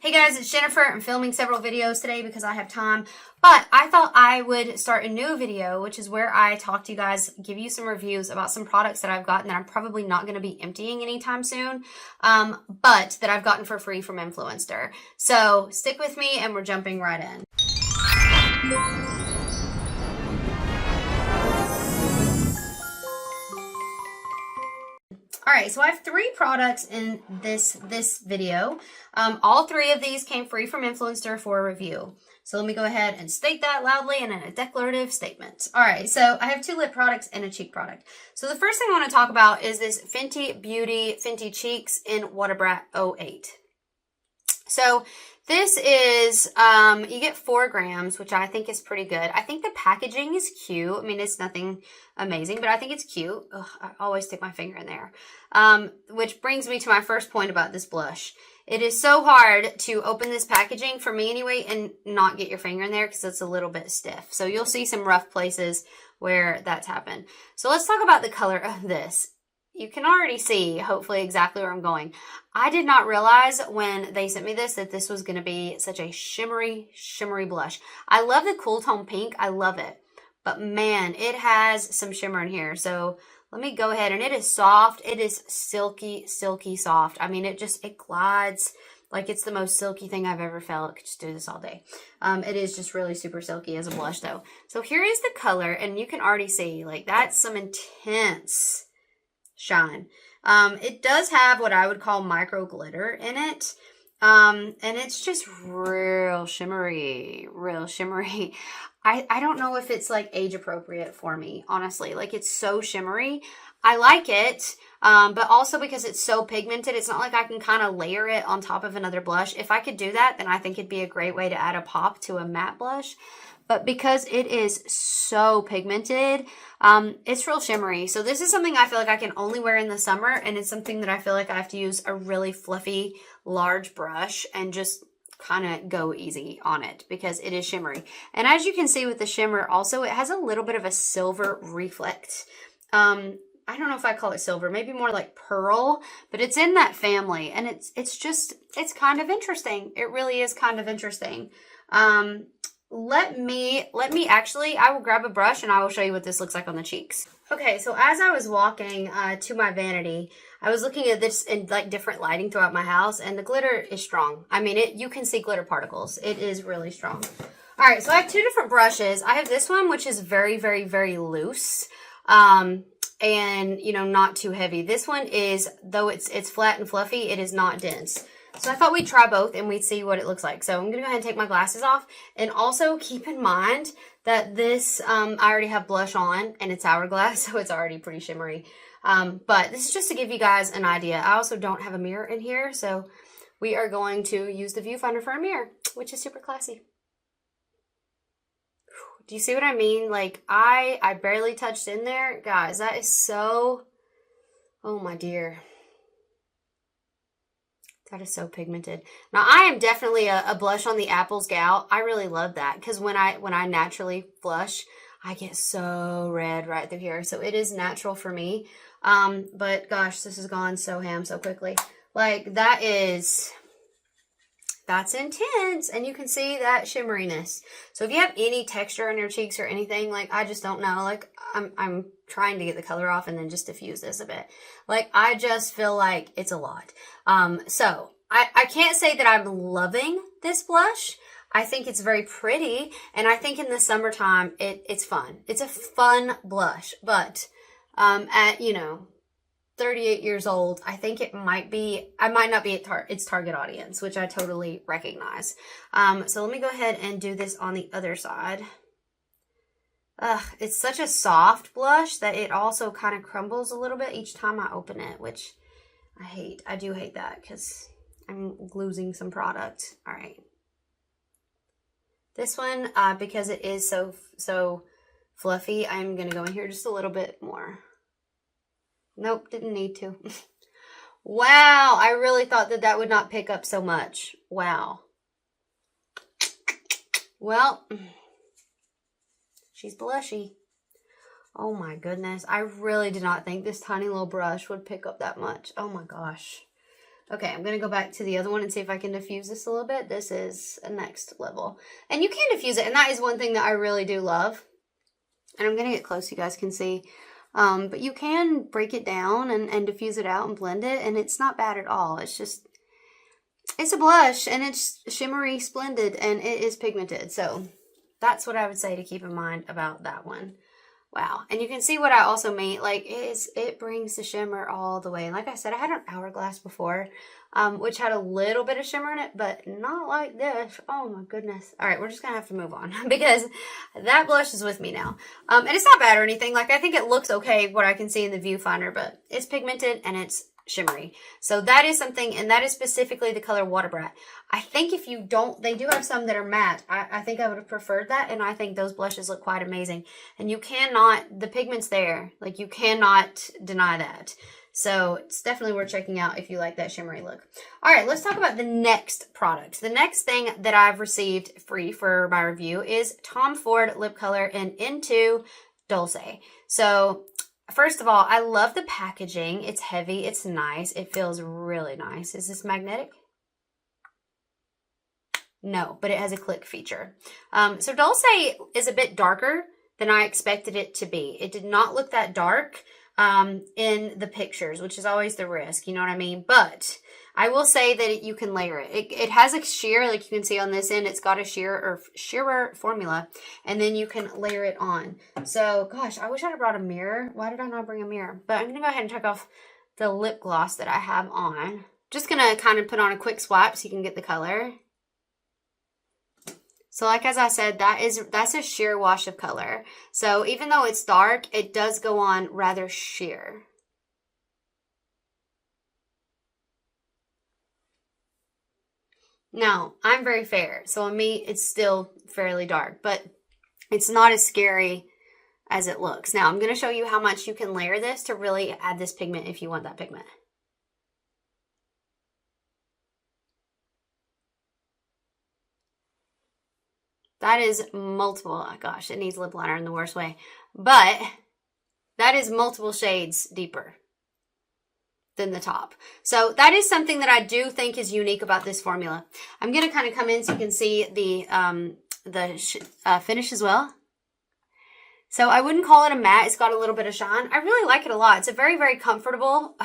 Hey guys, it's Jennifer. I'm filming several videos today because I have time, but I thought I would start a new video, which is where I talk to you guys, give you some reviews about some products that I've gotten that I'm probably not going to be emptying anytime soon, but that I've gotten for free from Influenster. So stick with me and we're jumping right in. All right, so I have 3 products in this video. All 3 of these came free from Influenster for a review. So let me go ahead and state that loudly and in a declarative statement. All right, so I have 2 lip products and a cheek product. So the first thing I want to talk about is this Fenty Beauty Fenty Cheeks in Water Brat 08. So this is, you get 4 grams, which I think is pretty good. I think the packaging is cute. I mean, it's nothing amazing, but I think it's cute. Ugh, I always stick my finger in there. Which brings me to my first point about this blush. It is so hard to open this packaging, for me anyway, and not get your finger in there because it's a little bit stiff. So you'll see some rough places where that's happened. So let's talk about the color of this. You can already see, hopefully, exactly where I'm going. I did not realize when they sent me this that this was going to be such a shimmery, shimmery blush. I love the cool tone pink. I love it. But man, it has some shimmer in here. So let me go ahead, and it is soft. It is silky, silky soft. I mean, it glides like it's the most silky thing I've ever felt. I could just do this all day. It is just really super silky as a blush though. So here is the color, and you can already see, like, that's some intense shine. It does have what I would call micro glitter in it. And it's just real shimmery, real shimmery. I don't know if it's like age appropriate for me, honestly. Like, it's so shimmery. I like it, but also because it's so pigmented, it's not like I can kind of layer it on top of another blush. If I could do that, then I think it'd be a great way to add a pop to a matte blush. But because it is so pigmented, it's real shimmery. So this is something I feel like I can only wear in the summer, and it's something that I feel like I have to use a really fluffy, large brush and just kind of go easy on it because it is shimmery. And as you can see with the shimmer also, it has a little bit of a silver reflect. I don't know if I call it silver, maybe more like pearl, but it's in that family, and it's kind of interesting. It really is kind of interesting. Let me actually, I will grab a brush and I will show you what this looks like on the cheeks. Okay, so as I was walking to my vanity, I was looking at this in like different lighting throughout my house, and the glitter is strong. I mean, you can see glitter particles. It is really strong. All right, so I have 2 different brushes. I have this one, which is very, very, very loose. And, you know, not too heavy. This one is, though it's flat and fluffy, it is not dense. So I thought we'd try both and we'd see what it looks like. So I'm going to go ahead and take my glasses off. And also keep in mind that this, I already have blush on, and it's hourglass, so it's already pretty shimmery. But this is just to give you guys an idea. I also don't have a mirror in here, so we are going to use the viewfinder for a mirror, which is super classy. Do you see what I mean? Like, I barely touched in there. Guys, that is so, oh my dear. That is so pigmented. Now, I am definitely a blush on the apples gal. I really love that because when I naturally blush, I get so red right through here. So it is natural for me. But gosh, this has gone so ham so quickly. Like, that's intense. And you can see that shimmeriness. So if you have any texture on your cheeks or anything, like, I just don't know. Like, I'm trying to get the color off and then just diffuse this a bit. Like, I just feel like it's a lot. So I can't say that I'm loving this blush. I think it's very pretty, and I think in the summertime it's fun. It's a fun blush, but at, you know, 38 years old, I think I might not be at its target audience, which I totally recognize. So let me go ahead and do this on the other side. It's such a soft blush that it also kind of crumbles a little bit each time I open it, which I hate. I do hate that because I'm losing some product. All right. This one, because it is so fluffy, I'm going to go in here just a little bit more. Nope, didn't need to. Wow, I really thought that would not pick up so much. Wow. Well, she's blushy. Oh my goodness. I really did not think this tiny little brush would pick up that much. Oh my gosh. Okay, I'm going to go back to the other one and see if I can diffuse this a little bit. This is a next level. And you can diffuse it, and that is one thing that I really do love. And I'm going to get close so you guys can see. But you can break it down and diffuse it out and blend it, and it's not bad at all. It's just, it's a blush, and it's shimmery splendid, and it is pigmented. So that's what I would say to keep in mind about that one. Wow. And you can see what I also mean. Like, it brings the shimmer all the way. And like I said, I had an Hourglass before, which had a little bit of shimmer in it, but not like this. Oh my goodness. All right, we're just going to have to move on because that blush is with me now. And it's not bad or anything. Like, I think it looks okay, what I can see in the viewfinder, but it's pigmented and it's shimmery. So that is something, and that is specifically the color Water Brat. I think if you don't, they do have some that are matte. I think I would have preferred that, and I think those blushes look quite amazing. And you cannot, the pigment's there. Like, you cannot deny that. So it's definitely worth checking out if you like that shimmery look. All right, let's talk about the next product. The next thing that I've received free for my review is Tom Ford lip color in Into Dolce. So first of all, I love the packaging. It's heavy. It's nice. It feels really nice. Is this magnetic? No, but it has a click feature. So Dolce is a bit darker than I expected it to be. It did not look that dark in the pictures, which is always the risk, you know what I mean? But I will say that you can layer it. It has a sheer, like you can see on this end, it's got a shearer formula, and then you can layer it on. So, gosh, I wish I'd have brought a mirror. Why did I not bring a mirror? But I'm going to go ahead and check off the lip gloss that I have on. Just going to kind of put on a quick swipe so you can get the color. So like as I said, that's a sheer wash of color. So even though it's dark, it does go on rather sheer. Now, I'm very fair, so on me, it's still fairly dark, but it's not as scary as it looks. Now, I'm going to show you how much you can layer this to really add this pigment if you want that pigment. That is multiple, oh gosh, it needs lip liner in the worst way, but that is multiple shades deeper than the top. So that is something that I do think is unique about this formula. I'm going to kind of come in so you can see the finish as well. So I wouldn't call it a matte. It's got a little bit of shine. I really like it a lot. It's a very, very comfortable,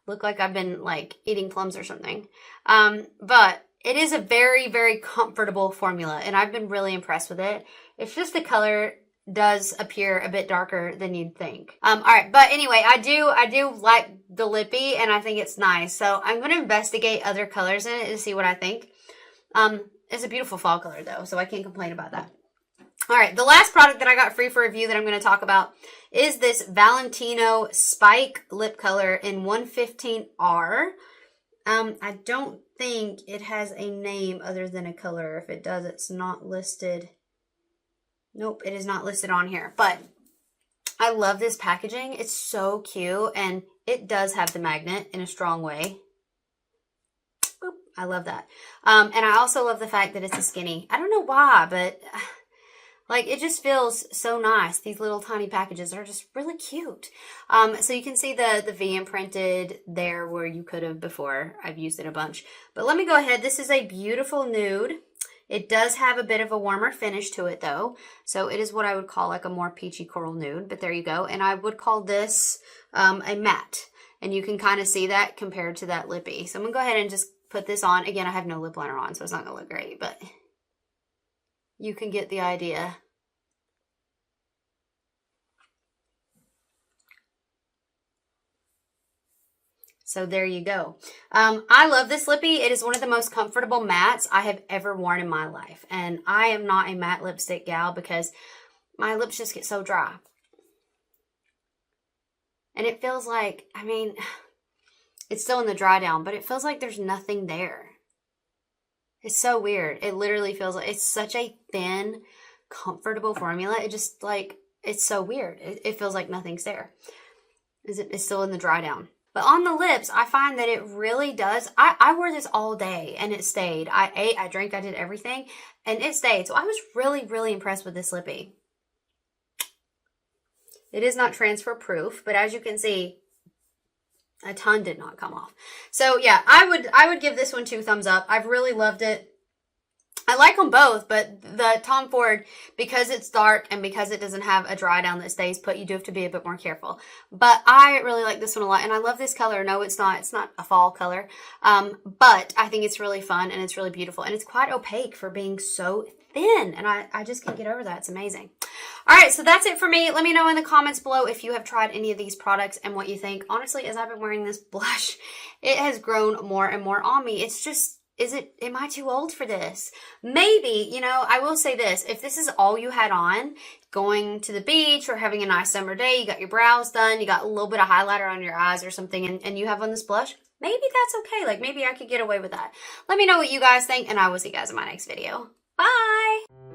look like I've been like eating plums or something. But it is a very, very comfortable formula, and I've been really impressed with it. It's just the color does appear a bit darker than you'd think. All right, but anyway, I do like the lippy, and I think it's nice. So I'm going to investigate other colors in it to see what I think. It's a beautiful fall color, though, so I can't complain about that. All right, the last product that I got free for review that I'm going to talk about is this Valentino Spike lip color in 115R. I don't think it has a name other than a color. If it does, it's not listed. Nope, it is not listed on here. But I love this packaging. It's so cute, and it does have the magnet in a strong way. Boop, I love that. And I also love the fact that it's a skinny. I don't know why, but like, it just feels so nice. These little tiny packages are just really cute. So you can see the V imprinted there where you could have before. I've used it a bunch. But let me go ahead. This is a beautiful nude. It does have a bit of a warmer finish to it, though. So it is what I would call like a more peachy coral nude. But there you go. And I would call this a matte. And you can kind of see that compared to that lippy. So I'm going to go ahead and just put this on. Again, I have no lip liner on, so it's not going to look great. But you can get the idea. So there you go. I love this lippy. It is one of the most comfortable mattes I have ever worn in my life. And I am not a matte lipstick gal because my lips just get so dry. And it feels like, I mean, it's still in the dry down, but it feels like there's nothing there. It's so weird. It literally feels like it's such a thin, comfortable formula. It just like, it's so weird. It feels like nothing's there. It's still in the dry down. But on the lips, I find that it really does. I wore this all day and it stayed. I ate, I drank, I did everything and it stayed. So I was really, really impressed with this lippy. It is not transfer proof, but as you can see, A ton did not come off. So yeah, I would give this one 2 thumbs up. I've really loved it. I like them both, but the Tom Ford, because it's dark and because it doesn't have a dry down that stays put, you do have to be a bit more careful. But I really like this one a lot, and I love this color. No, it's not a fall color, but I think it's really fun and it's really beautiful, and it's quite opaque for being so thin, and I just can't get over that. It's amazing. All right, so that's it for me. Let me know in the comments below if you have tried any of these products and what you think. Honestly, as I've been wearing this blush, it has grown more and more on me. It's just, am I too old for this? Maybe, you know, I will say this. If this is all you had on, going to the beach or having a nice summer day, you got your brows done, you got a little bit of highlighter on your eyes or something, and you have on this blush, maybe that's okay. Like, maybe I could get away with that. Let me know what you guys think, and I will see you guys in my next video. Bye!